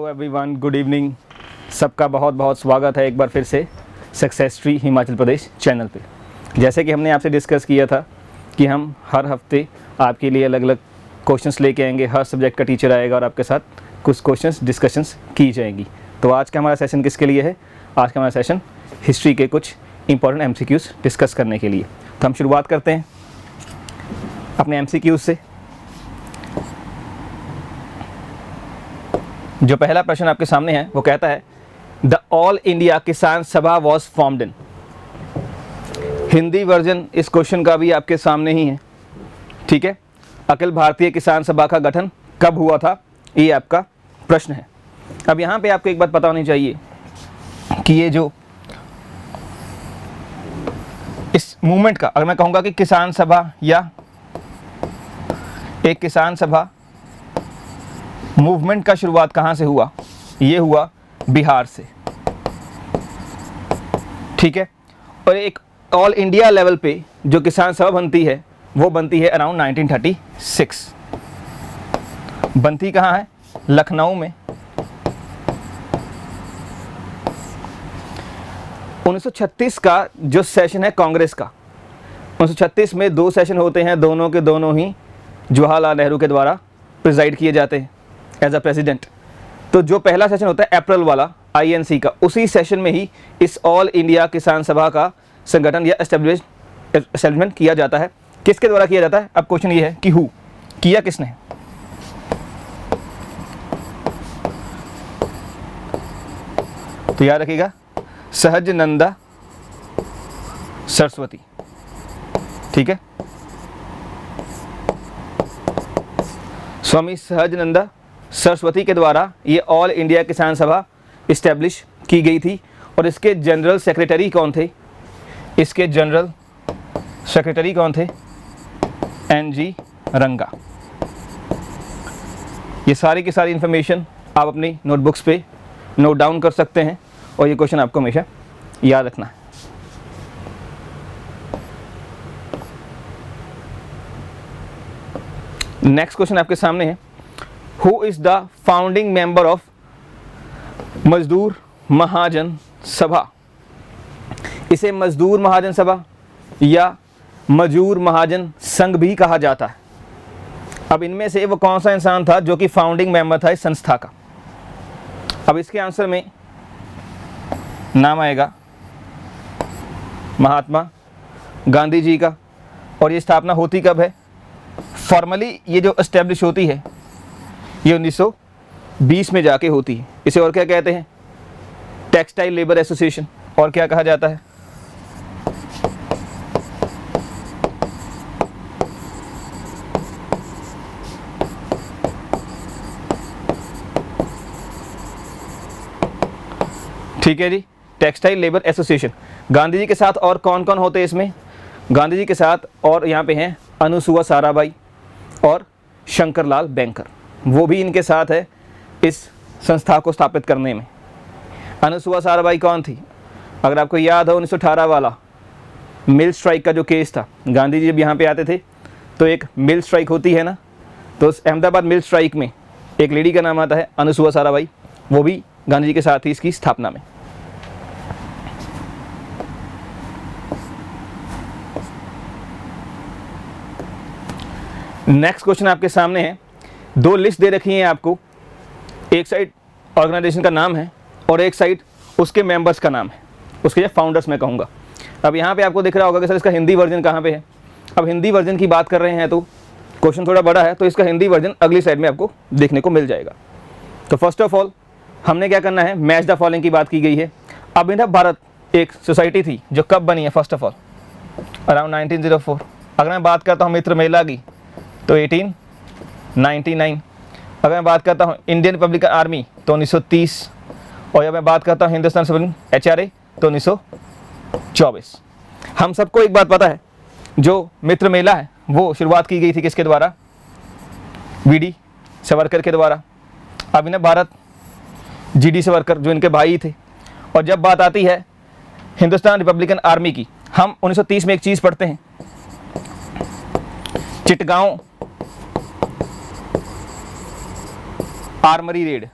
Hello everyone, good evening. सबका बहुत बहुत स्वागत है एक बार फिर से success tree Himachal Pradesh channel पे। जैसे कि हमने आपसे डिस्कस किया था कि हम हर हफ्ते आपके लिए अलग अलग क्वेश्चंस लेके आएंगे, हर सब्जेक्ट का टीचर आएगा और आपके साथ कुछ क्वेश्चंस डिस्कशंस की जाएंगी। तो आज का हमारा सेशन किसके लिए है? आज का हमारा सेशन हिस्ट्री के कुछ इंपॉर्टेंट एमसीक्यूज़ डिस्कस करने के लिए। तो हम शुरुआत करते हैं अपने एमसीक्यूज़ से। जो पहला प्रश्न आपके सामने है वो कहता है द ऑल इंडिया किसान सभा was formed in. Hindi version इस क्वेश्चन का भी आपके सामने ही है, ठीक है। अखिल भारतीय किसान सभा का गठन कब हुआ था, ये आपका प्रश्न है। अब यहाँ पे आपको एक बात पता होनी चाहिए कि ये जो इस मूवमेंट का, अगर मैं कहूँगा कि किसान सभा या एक किसान सभा मूवमेंट का शुरुआत कहाँ से हुआ? ये हुआ बिहार से, ठीक है। और एक ऑल इंडिया लेवल पे जो किसान सभा बनती है वो बनती है अराउंड 1936। बनती कहाँ है? लखनऊ में। 1936 का जो सेशन है कांग्रेस का, 1936 में 2 सेशन होते हैं, दोनों के दोनों ही जवाहरलाल नेहरू के द्वारा प्रिजाइड किए जाते हैं एज अ प्रेसिडेंट। तो जो पहला सेशन होता है अप्रैल वाला आईएनसी का, उसी सेशन में ही इस ऑल इंडिया किसान सभा का संगठन या एस्टेब्लिशमेंट किया जाता है। किसके द्वारा किया जाता है? अब क्वेश्चन ये है कि हु किया, किसने? तो याद रखिएगा, सहजनंदा सरस्वती, ठीक है। स्वामी सहजानंद सरस्वती के द्वारा ये ऑल इंडिया किसान सभा इस्टेब्लिश की गई थी। और इसके जनरल सेक्रेटरी कौन थे? इसके जनरल सेक्रेटरी कौन थे? एनजी रंगा। ये सारी की सारी इंफॉर्मेशन आप अपनी नोटबुक्स पे नोट डाउन कर सकते हैं और ये क्वेश्चन आपको हमेशा याद रखना है। नेक्स्ट क्वेश्चन आपके सामने है, who is the founding member of मजदूर महाजन सभा? इसे मजदूर महाजन सभा या मजूर महाजन संघ भी कहा जाता है। अब इनमें से वो कौन सा इंसान था जो कि फाउंडिंग मेंबर था इस संस्था का? अब इसके आंसर में नाम आएगा महात्मा गांधी जी का। और ये स्थापना होती कब है? फॉर्मली ये जो एस्टेब्लिश होती है ये 1920 में जाके होती है। इसे और क्या कहते हैं? Textile labour association. और क्या कहा जाता है? ठीक है जी, textile labour association. Gandhi ji के साथ और कौन कौन होते हैं इसमें? गांधी जी के साथ और यहाँ पे हैं अनुसुआ साराभाई और शंकरलाल बैंकर, वो भी इनके साथ है इस संस्था को स्थापित करने में। अनुसुआ साराभाई कौन थी? अगर आपको याद हो 1918 वाला मिल स्ट्राइक का जो केस था, गांधी जी जब यहाँ पे आते थे तो एक मिल स्ट्राइक होती है ना, तो उस अहमदाबाद मिल स्ट्राइक में एक लेडी का नाम आता है अनुसुआ साराभाई, वो भी गांधी जी के साथ ही इसकी स्थापना में। नेक्स्ट क्वेश्चन आपके सामने है, 2 लिस्ट दे रखी हैं आपको। एक साइड ऑर्गेनाइजेशन का नाम है और एक साइड उसके मेंबर्स का नाम है, उसके जो फाउंडर्स मैं कहूँगा। अब यहाँ पे आपको दिख रहा होगा कि सर इसका हिंदी वर्जन कहाँ पे है। अब हिंदी वर्जन की बात कर रहे हैं तो क्वेश्चन थोड़ा बड़ा है, तो इसका हिंदी वर्जन अगली साइड में आपको देखने को मिल जाएगा। तो फर्स्ट ऑफ ऑल हमने क्या करना है, मैच द फॉलोइंग की बात की गई है। अभिनव भारत एक सोसाइटी थी जो कब बनी है? First of all around 1904। अगर मैं बात करता हूँ मित्र मेला की तो 1899। अगर मैं बात करता हूँ इंडियन रिपब्लिकन आर्मी तो 1930। और जब मैं बात करता हूँ हिंदुस्तान सिविल HRA तो 1924। हम सबको एक बात पता है, जो मित्र मेला है वो शुरुआत की गई थी किसके द्वारा? VD सावरकर के द्वारा। अभिनव भारत GD सावरकर जो इनके भाई थे। और जब बात आती है हिंदुस्तान रिपब्लिकन आर्मी की, हम 1930 में एक चीज़ पढ़ते हैं, चिटगांव आर्मरी रेड।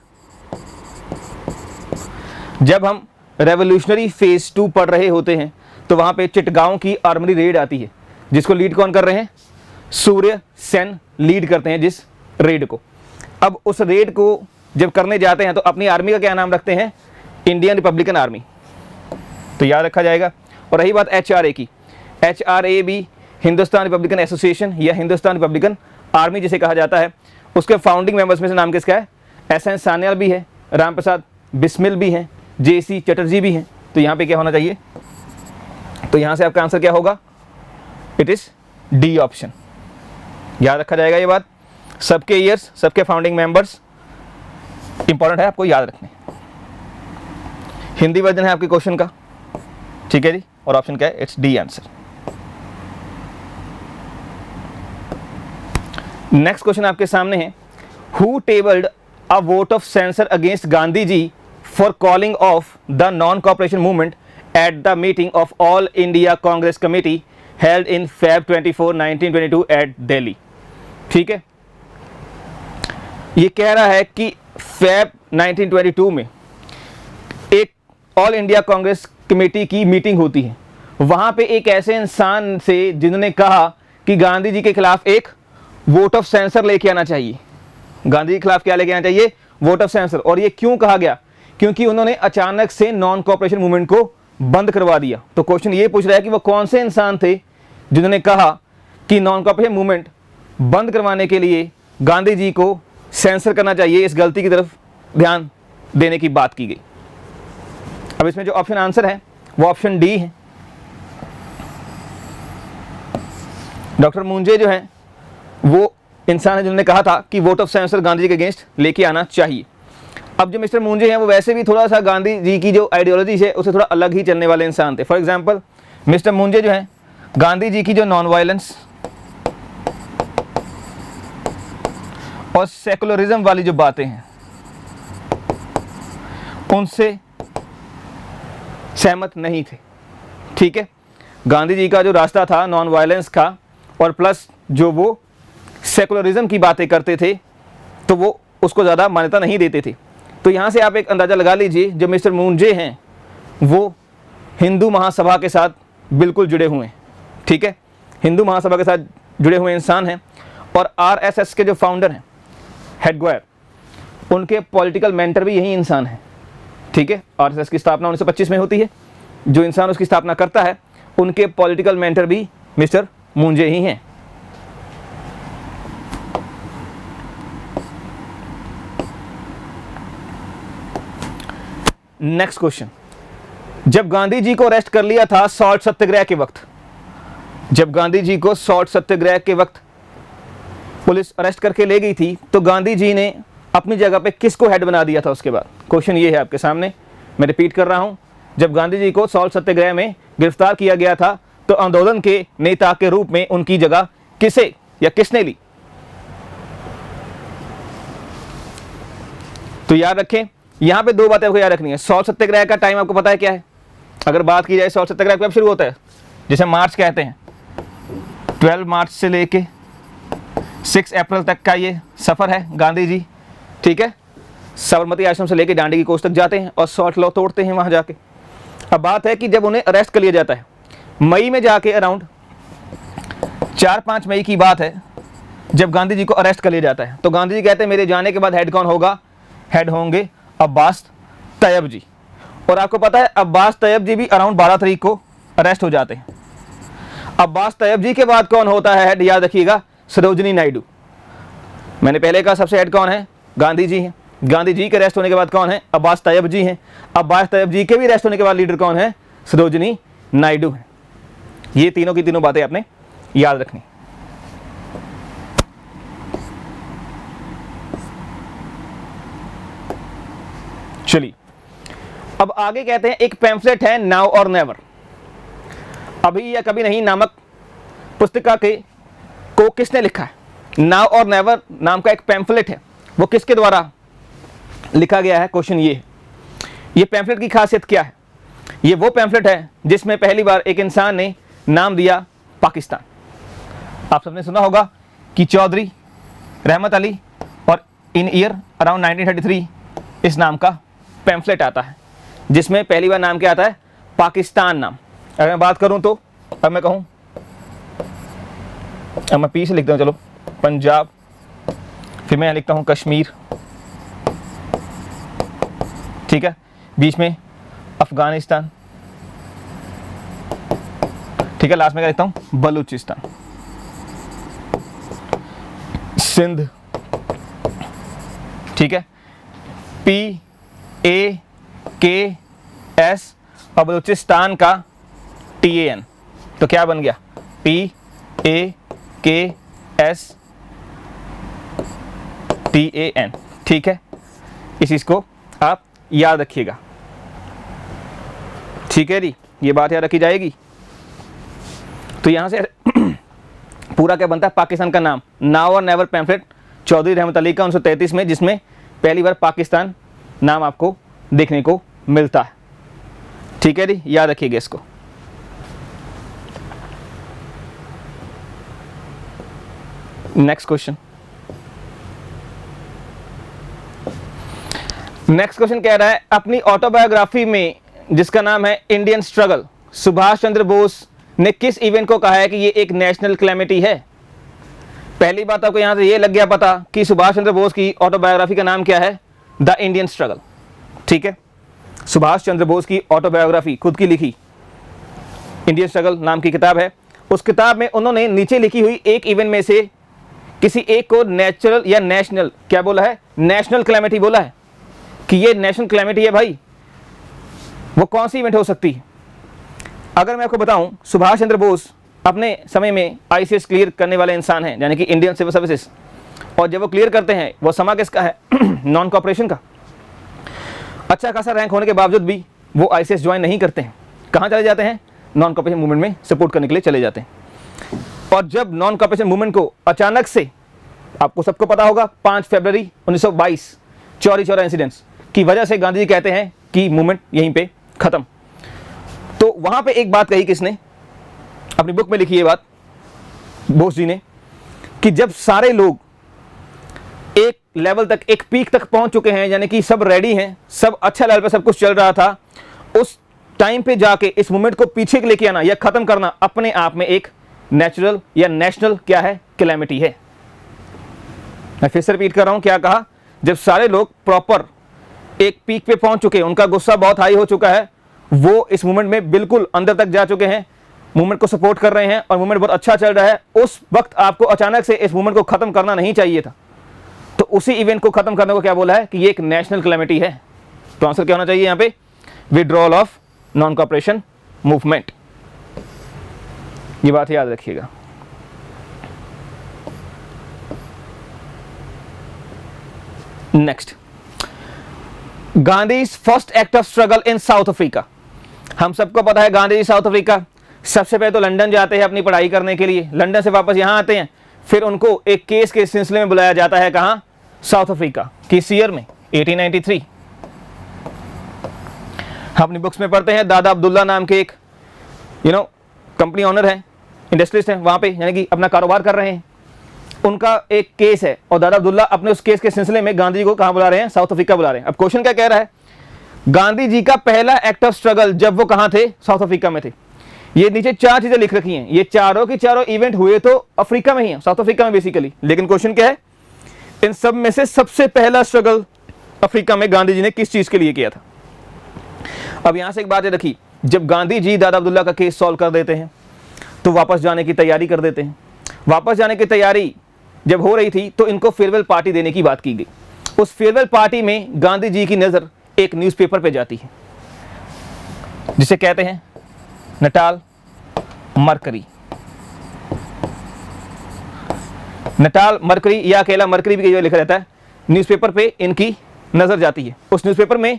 जब हम रेवोल्यूशनरी फेज 2 पढ़ रहे होते हैं तो वहाँ पे चिटगांव की आर्मरी रेड आती है, जिसको लीड कौन कर रहे हैं? सूर्य सेन लीड करते हैं जिस रेड को। अब उस रेड को जब करने जाते हैं तो अपनी आर्मी का क्या नाम रखते हैं? इंडियन रिपब्लिकन आर्मी, तो याद रखा जाएगा। और रही बात HRA की, HRA भी हिंदुस्तान रिपब्लिकन एसोसिएशन या हिंदुस्तान रिपब्लिकन आर्मी जिसे कहा जाता है, उसके फाउंडिंग मेंबर्स में से नाम किसका है? SN सान्याल भी है, राम प्रसाद बिस्मिल भी हैं, JC चटर्जी भी हैं। तो यहाँ पे क्या होना चाहिए? तो यहाँ से आपका आंसर क्या होगा? It is D option. याद रखा जाएगा ये बात। सबके ईयर्स, सबके फाउंडिंग मेंबर्स इंपॉर्टेंट है, आपको याद रखने। हिंदी वर्जन है आपके क्वेश्चन का, ठीक है जी। और ऑप्शन क्या है? It's D answer. Next question आपके सामने है, who tabled a vote of censure against Gandhi ji for calling off the non cooperation movement at the meeting of all India Congress committee held in Feb 24, 1922 at Delhi. ठीक है, ये कह रहा है कि Feb 1922 में एक ऑल इंडिया कांग्रेस कमेटी की मीटिंग होती है, वहां पे एक ऐसे इंसान से जिन्होंने कहा कि गांधी जी के खिलाफ एक वोट ऑफ सेंसर लेके आना चाहिए। गांधी जी के खिलाफ क्या लेके आना चाहिए? Vote of sensor. और ये क्यों कहा गया? क्योंकि उन्होंने अचानक से नॉन कॉपरेशन मूवमेंट को बंद करवा दिया। तो क्वेश्चन ये पूछ रहा है कि वो कौन से इंसान थे जिन्होंने कहा कि नॉन कॉपरेशन मूवमेंट बंद करवाने के लिए गांधी जी को सेंसर करना चाहिए। इस गलती की तरफ ध्यान देने की बात की गई। अब इसमें जो ऑप्शन आंसर है वो ऑप्शन D है। डॉक्टर मुंजे जो है वो इंसान है जिन्होंने कहा था कि vote of sensor Gandhi ji के अगेंस्ट लेके आना चाहिए। अब जो मिस्टर मुंजे हैं वो वैसे भी थोड़ा सा गांधी जी की जो आइडियोलॉजी है उससे थोड़ा अलग ही चलने वाले इंसान थे। फॉर एग्जांपल मिस्टर मुंजे जो है गांधी जी की जो नॉन वायलेंस और सेकुलरिज्म वाली जो बातें हैं उनसे सहमत नहीं थे। ठीक है, गांधी जी का जो रास्ता था नॉन वायलेंस का और प्लस जो वो सेकुलरिज्म की बातें करते थे तो वो उसको ज़्यादा मान्यता नहीं देते थे। तो यहाँ से आप एक अंदाज़ा लगा लीजिए, जो मिस्टर मुंजे हैं वो हिंदू महासभा के साथ बिल्कुल जुड़े हुए हैं। ठीक है, हिंदू महासभा के साथ जुड़े हुए इंसान हैं। और RSS के जो फाउंडर हैं हेडगोयर, उनके पॉलिटिकल मेंटर भी यही इंसान है। ठीक है, RSS की स्थापना 1925 में होती है। जो इंसान उसकी स्थापना करता है उनके पॉलिटिकल मेंटर भी मिस्टर मुंजे ही हैं। नेक्स्ट क्वेश्चन, जब गांधी जी को अरेस्ट कर लिया था सॉल्ट सत्याग्रह के वक्त, जब गांधी जी को सॉल्ट सत्याग्रह के वक्त पुलिस अरेस्ट करके ले गई थी तो गांधी जी ने अपनी जगह पे किसको हेड बना दिया था उसके बाद? क्वेश्चन ये है आपके सामने, मैं रिपीट कर रहा हूं। जब गांधी जी को सॉल्ट सत्याग्रह में गिरफ्तार किया गया था तो आंदोलन के नेता के रूप में उनकी जगह किसे या किसने ली? तो याद रखें, यहां पे दो बातें आपको याद रखनी है। सॉल्ट सत्याग्रह का टाइम आपको पता है क्या है? अगर बात की जाए सॉल्ट सत्याग्रह कब शुरू होता है, जिसे मार्च कहते हैं, 12 मार्च से लेके 6 अप्रैल तक का ये सफ़र है गांधी जी। ठीक है, साबरमती आश्रम से लेके दांडी की कोस्ट तक जाते हैं और सॉल्ट लॉ तोड़ते हैं वहाँ जाके। अब बात है कि जब उन्हें अरेस्ट कर लिया जाता है मई में जाके, अराउंड 4-5 मई की बात है, जब गांधी जी को अरेस्ट कर लिया जाता है तो गांधी जी कहते हैं मेरे जाने के बाद हेड कौन होगा? हेड होंगे अब्बास तैयब जी। और आपको पता है अब्बास तैयब जी भी अराउंड 12 तारीख को अरेस्ट हो जाते हैं। अब्बास तैयब जी के बाद कौन होता है हेड? याद रखिएगा, सरोजनी नायडू। मैंने पहले कहा सबसे हेड कौन है? गांधी जी हैं। गांधी जी के अरेस्ट होने के बाद कौन है? अब्बास तैयब जी हैं। अब्बास तैयब जी के भी अरेस्ट होने के बाद लीडर कौन है? सरोजनी नायडू है। ये तीनों की तीनों बातें आपने याद रखनी। चलिए अब आगे कहते हैं एक पैम्फलेट है नाउ और नेवर, अभी या कभी नहीं नामक पुस्तिका के को किसने लिखा है? नाउ और नेवर नाम का एक पैम्फलेट है, वो किसके द्वारा लिखा गया है? क्वेश्चन ये है। ये पैम्फलेट की खासियत क्या है? ये वो पैम्फलेट है जिसमें पहली बार एक इंसान ने नाम दिया पाकिस्तान। आप सबने सुना होगा कि चौधरी रहमत अली और इन ईयर अराउंड 1933 इस नाम का पैम्फलेट आता है जिसमें पहली बार नाम क्या आता है, पाकिस्तान नाम। अगर मैं बात करूं तो अब मैं कहूं, अब मैं पी से लिखता हूं, चलो पंजाब, फिर मैं लिखता हूं कश्मीर, ठीक है, बीच में अफगानिस्तान, ठीक है, लास्ट में क्या लिखता हूं, बलूचिस्तान, सिंध, ठीक है, PAKS और बलूचिस्तान का TAN, तो क्या बन गया, PAKS TAN, ठीक है। इस चीज को आप याद रखिएगा, ठीक है जी, ये बात याद रखी जाएगी। तो यहां से पूरा क्या बनता है, पाकिस्तान का नाम, नाउ और नेवर पैम्फलेट चौधरी रहमत अली का 1933 में, जिसमें पहली बार पाकिस्तान नाम आपको देखने को मिलता है, ठीक है जी, याद रखिएगा इसको। नेक्स्ट क्वेश्चन, नेक्स्ट क्वेश्चन कह रहा है, अपनी ऑटोबायोग्राफी में जिसका नाम है इंडियन स्ट्रगल, सुभाष चंद्र बोस ने किस इवेंट को कहा है कि ये एक नेशनल कैलेमिटी है। पहली बात आपको यहां से ये लग गया पता कि सुभाष चंद्र बोस की ऑटोबायोग्राफी का नाम क्या है, द इंडियन स्ट्रगल, ठीक है। सुभाष चंद्र बोस की ऑटोबायोग्राफी, खुद की लिखी इंडियन स्ट्रगल नाम की किताब है। उस किताब में उन्होंने नीचे लिखी हुई एक इवेंट में से किसी एक को नेचुरल या नेशनल, क्या बोला है, नेशनल कैलेमिटी बोला है कि ये नेशनल कैलेमिटी है भाई। वो कौन सी इवेंट हो सकती है? अगर मैं आपको बताऊं, सुभाष चंद्र बोस अपने समय में ICS क्लियर करने वाले इंसान हैं, यानी कि इंडियन सिविल सर्विसेज, और जब वो क्लियर करते हैं वो समा किसका है, नॉन कॉर्पोरेशन का। अच्छा खासा रैंक होने के बावजूद भी वो ICS ज्वाइन नहीं करते हैं, कहाँ चले जाते हैं, नॉन कॉर्पोरेशन मूवमेंट में सपोर्ट करने के लिए चले जाते हैं। और जब नॉन कॉर्पोरेशन मूवमेंट को अचानक से, आपको सबको पता होगा, 5 फरवरी 1922 चौरी चौरा इंसिडेंट्स की वजह से गांधी जी कहते हैं कि मूवमेंट यहीं पे खत्म। तो वहां पे एक बात कही, किसने, अपनी बुक में लिखी है बात बोस जी ने, कि जब सारे लोग एक लेवल तक, एक पीक तक पहुंच चुके हैं, यानी कि सब रेडी हैं, सब अच्छा लेवल पे सब कुछ चल रहा था, उस टाइम पे जाके इस मूवमेंट को पीछे लेके आना या खत्म करना अपने आप में एक नेचुरल या नेशनल क्या है, कैलेमिटी है। मैं फिर से रिपीट कर रहा हूं, क्या कहा, जब सारे लोग प्रॉपर एक पीक पे पहुंच चुके हैं, उनका गुस्सा बहुत हाई हो चुका है, वो इस मूवमेंट में बिल्कुल अंदर तक जा चुके हैं, मूवमेंट को सपोर्ट कर रहे हैं और मूवमेंट बहुत अच्छा चल रहा है, उस वक्त आपको अचानक से इस मूवमेंट को खत्म करना नहीं चाहिए था। तो उसी इवेंट को खत्म करने को क्या बोला है कि ये एक नेशनल कैलेमिटी है। तो आंसर क्या होना चाहिए यहां पे, withdrawal of non corporation movement. ये बात याद रखिएगा। Next, Gandhi first act of struggle in south Africa. हम सबको पता है गांधी जी साउथ अफ्रीका सबसे पहले तो लंदन जाते हैं अपनी पढ़ाई करने के लिए, लंदन से वापस यहां आते हैं, फिर उनको एक केस के सिलसिले में बुलाया जाता है, कहां, साउथ अफ्रीका। किस ईयर में, 1893। अपनी बुक्स में पढ़ते हैं, दादा अब्दुल्ला नाम के एक कंपनी ओनर है, इंडस्ट्रियलिस्ट हैं वहां पे, यानी कि अपना कारोबार कर रहे हैं, उनका एक केस है और दादा अब्दुल्ला अपने उस केस के सिलसिले में गांधी जी को कहां बुला रहे हैं, साउथ अफ्रीका बुला रहे हैं। अब क्वेश्चन क्या कह रहा है, गांधी जी का पहला एक्ट ऑफ स्ट्रगल जब वो कहां थे, साउथ अफ्रीका में थे। ये नीचे 4 चीजें लिख रखी हैं, ये चारों की चारों इवेंट हुए तो अफ्रीका में ही है, साउथ अफ्रीका में बेसिकली, लेकिन क्वेश्चन क्या है, इन सब में से सबसे पहला स्ट्रगल अफ्रीका में गांधी जी ने किस चीज के लिए किया था। अब यहां से एक बात रखी, जब गांधी जी दादा अब्दुल्ला का केस सॉल्व कर देते हैं तो वापस जाने की तैयारी कर देते हैं। वापस जाने की तैयारी जब हो रही थी तो इनको फेयरवेल पार्टी देने की बात की गई। उस फेयरवेल पार्टी में गांधी जी की नजर एक न्यूज़पेपर पे जाती है जिसे कहते हैं नटाल मरकरी। नटाल मरकरी या अकेला मरकरी भी लिखा रहता है, न्यूज़पेपर पे इनकी नजर जाती है। उस न्यूज़पेपर में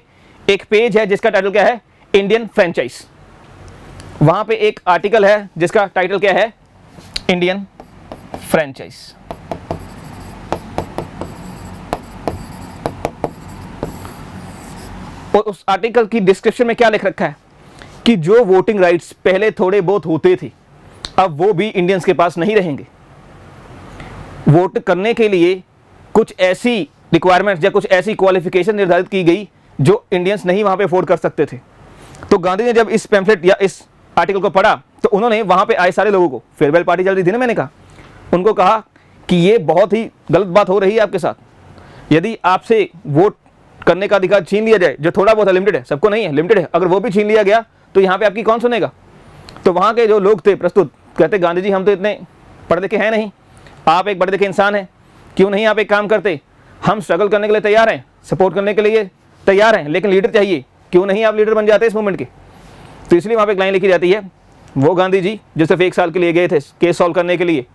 एक पेज है जिसका टाइटल क्या है, इंडियन फ्रेंचाइज। वहां पे एक आर्टिकल है जिसका टाइटल क्या है, इंडियन फ्रेंचाइज। और उस आर्टिकल की डिस्क्रिप्शन में क्या लिख रखा है कि जो वोटिंग राइट्स पहले थोड़े बहुत होते थे अब वो भी इंडियंस के पास नहीं रहेंगे। वोट करने के लिए कुछ ऐसी रिक्वायरमेंट्स या कुछ ऐसी क्वालिफिकेशन निर्धारित की गई जो इंडियंस नहीं वहाँ पे अफोर्ड कर सकते थे। तो गांधी ने जब इस पैम्फलेट या इस आर्टिकल को पढ़ा तो उन्होंने वहाँ पे आए सारे लोगों को, फेयरवेल पार्टी चल रही थी ना, मैंने कहा, उनको कहा कि ये बहुत ही गलत बात हो रही है आपके साथ। यदि आपसे वोट करने का अधिकार छीन लिया जाए, जो थोड़ा बहुत लिमिटेड है, सबको नहीं है, लिमिटेड है, अगर वो भी छीन लिया गया तो यहाँ पे आपकी कौन सुनेगा। तो वहाँ के जो लोग थे प्रस्तुत, कहते गांधी जी हम तो इतने पढ़े लिखे हैं नहीं, आप एक पढ़े लिखे इंसान हैं, क्यों नहीं आप एक काम करते, हम स्ट्रगल करने के लिए तैयार हैं, सपोर्ट करने के लिए तैयार हैं, लेकिन लीडर चाहिए, क्यों नहीं आप लीडर बन जाते इस मूवमेंट के। तो इसलिए वहाँ पे एक लाइन लिखी जाती है, वो गांधी जी जो सिर्फ 1 साल के लिए गए थे केस सॉल्व करने के लिए,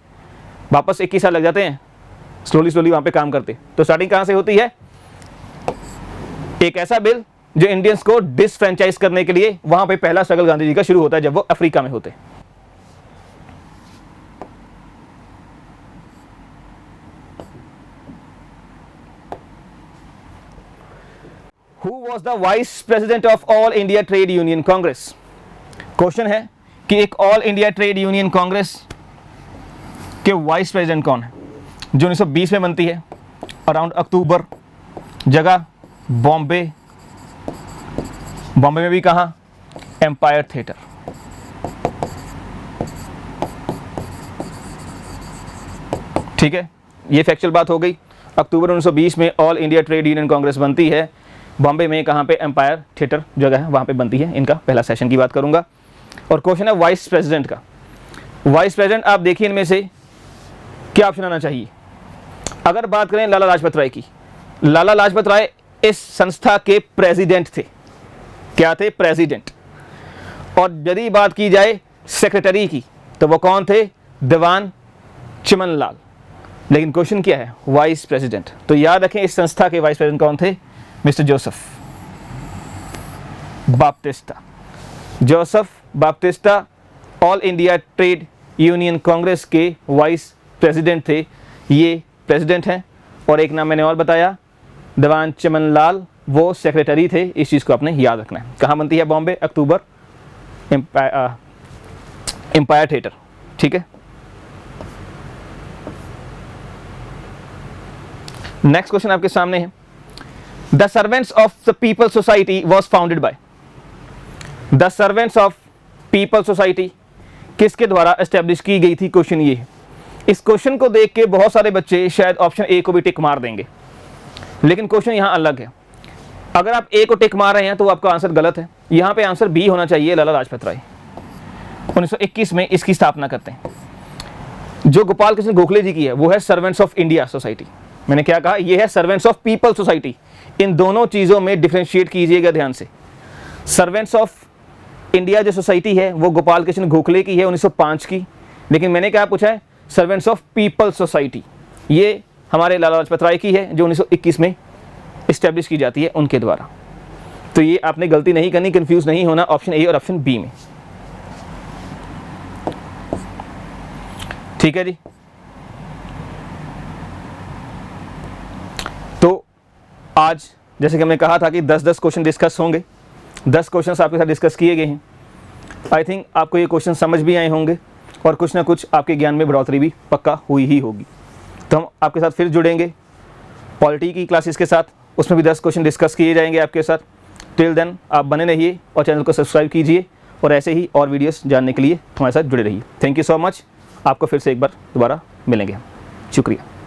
वापस 21 साल लग जाते हैं स्लोली वहाँ पे काम करते। तो स्टार्टिंग कहाँ से होती है, एक ऐसा बिल जो इंडियंस को डिसफ्रेंचाइज करने के लिए, वहाँ पे पहला स्ट्रगल गांधी जी का शुरू होता है जब वो अफ्रीका में होते। Who was the vice president of All India Trade Union Congress? Question है कि एक all India trade union congress के वाइस प्रेसिडेंट कौन है, जो 1920 में बनती है, अराउंड अक्टूबर, जगह बॉम्बे, बॉम्बे में भी कहाँ, एम्पायर थिएटर। ठीक है, ये फैक्चुअल बात हो गई। अक्टूबर 1920 में all India trade union Congress बनती है, बॉम्बे में कहाँ पे, एम्पायर थिएटर जगह है, वहाँ पे बनती है। इनका पहला सेशन की बात करूँगा। और क्वेश्चन है वाइस प्रेसिडेंट का। वाइस प्रेसिडेंट आप देखिए इनमें से क्या ऑप्शन आना चाहिए। अगर बात करें लाला लाजपत राय की, लाला लाजपत राय इस संस्था के प्रेसिडेंट थे। क्या थे, प्रेसिडेंट। और यदि बात की जाए सेक्रेटरी की तो वो कौन थे, दीवान चिमन लाल। लेकिन क्वेश्चन क्या है, वाइस प्रेसिडेंट। तो याद रखें इस संस्था के वाइस प्रेसिडेंट कौन थे, mister Joseph Baptista. Joseph Baptista all India trade union congress के वाइस प्रेसिडेंट थे। ये प्रेसिडेंट हैं। और एक नाम मैंने और बताया, दीवान चिमन लाल, वो सेक्रेटरी थे। इस चीज़ को आपने याद रखना है। कहाँ बनती है, बॉम्बे, अक्टूबर, एम्पायर थिएटर। ठीक है, नेक्स्ट क्वेश्चन आपके सामने है, the servants of the people society was founded by. The servants of people society किसके द्वारा एस्टेब्लिश की गई थी, क्वेश्चन ये है। इस क्वेश्चन को देख के बहुत सारे बच्चे शायद ऑप्शन ए को भी टिक मार देंगे, लेकिन क्वेश्चन यहाँ अलग है। अगर आप ए को टिक मार रहे हैं तो आपका आंसर गलत है। यहाँ पे आंसर बी होना चाहिए, लाला लाजपत राय 1921 में इसकी स्थापना करते हैं। जो गोपाल कृष्ण गोखले जी की है वो है सर्वेंट्स ऑफ इंडिया सोसाइटी। मैंने क्या कहा, ये है सर्वेंट्स ऑफ पीपल सोसाइटी। इन दोनों चीज़ों में डिफ्रेंशिएट कीजिएगा ध्यान से। सर्वेंट्स ऑफ इंडिया जो सोसाइटी है वो गोपाल कृष्ण गोखले की है 1905 की, लेकिन मैंने क्या पूछा है, सर्वेंट्स ऑफ पीपल सोसाइटी, ये हमारे लाला लाजपत राय की है जो 1921 में इस्टेब्लिश की जाती है उनके द्वारा। तो ये आपने गलती नहीं करनी, कंफ्यूज नहीं होना ऑप्शन ए और ऑप्शन बी में। ठीक है जी। तो आज जैसे कि हमने कहा था कि 10-10 क्वेश्चन डिस्कस होंगे, 10 क्वेश्चन आपके साथ डिस्कस किए गए हैं। आई थिंक आपको ये क्वेश्चन समझ भी आए होंगे और कुछ ना कुछ आपके ज्ञान में बढ़ोतरी भी पक्का हुई ही होगी। तो हम आपके साथ फिर जुड़ेंगे पॉलिटी की क्लासेस के साथ, उसमें भी 10 क्वेश्चन डिस्कस किए जाएंगे आपके साथ। टिल देन आप बने रहिए और चैनल को सब्सक्राइब कीजिए और ऐसे ही और वीडियोस जानने के लिए हमारे साथ जुड़े रहिए। Thank you so much. आपको फिर से एक बार दोबारा मिलेंगे। शुक्रिया।